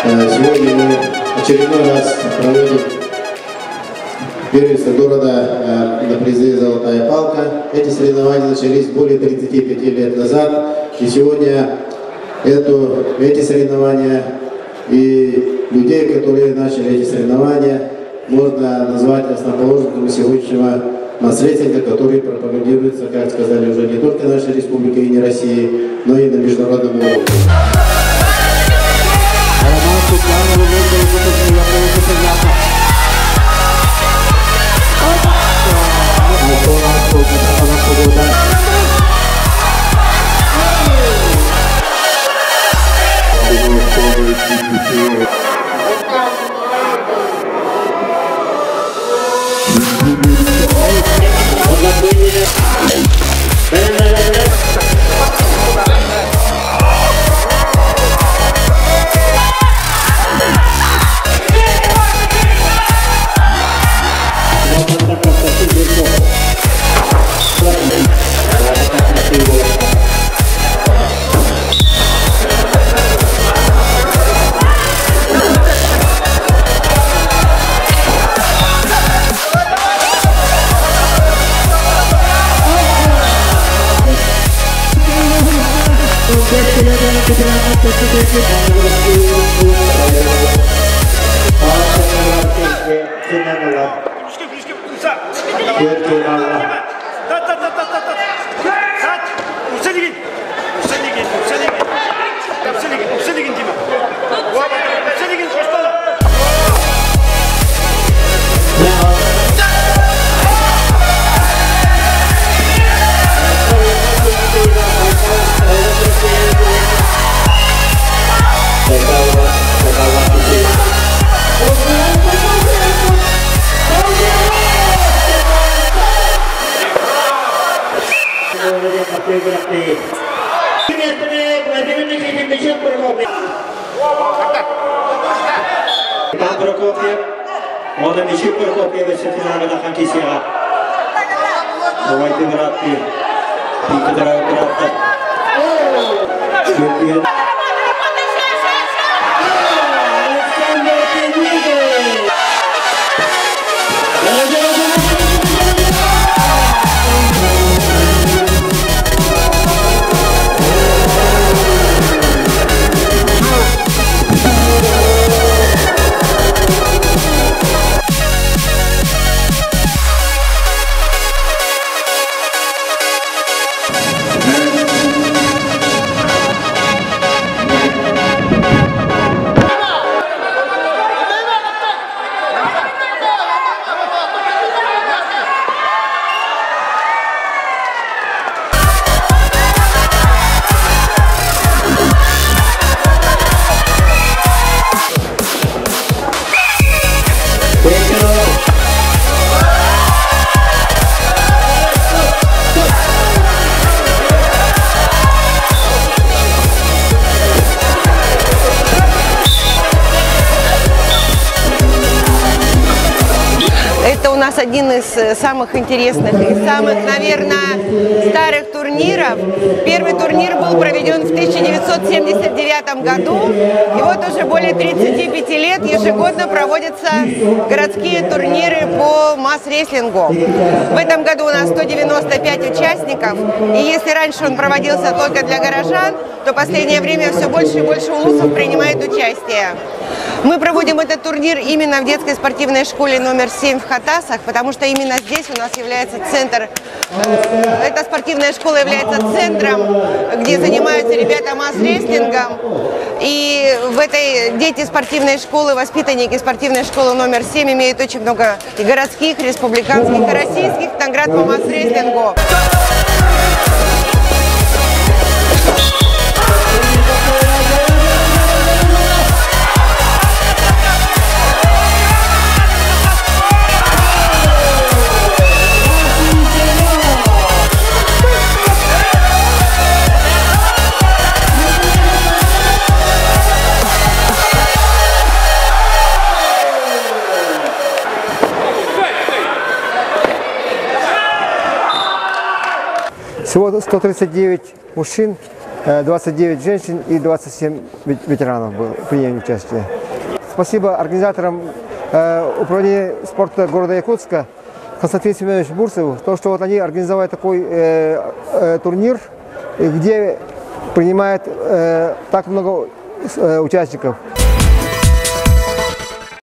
Сегодня мы очередной раз проводим первенство города на призы «Золотая палка». Эти соревнования начались более 35 лет назад. И сегодня эти соревнования и людей, которые начали эти соревнования, можно назвать основоположниками сегодняшнего мас-рестлинга, который пропагандируется, как сказали, уже не только нашей республикой и не России, но и на международном уровне. Один из самых интересных и самых, наверное, старых турниров. Первый турнир был проведен в 1979 году, и вот уже более 35 лет ежегодно проводятся городские турниры по мас-рестлингу. В этом году у нас 195 участников, и если раньше он проводился только для горожан, то в последнее время все больше и больше улусов принимает участие. Мы проводим этот турнир именно в детской спортивной школе номер 7 в Хатасах, потому что именно здесь у нас является центр, эта спортивная школа является центром, где занимаются ребята мас-рестлингом. И в этой дети спортивной школы, воспитанники спортивной школы номер 7 имеют очень много и городских, республиканских, и российских наград по мас-рестлингу. Всего 139 мужчин 29 женщин и 27 ветеранов приняли участие. Спасибо организаторам управления спорта города Якутска, Константину Семеновичу Бурцеву, то, что вот они организовали такой турнир, где принимает так много участников.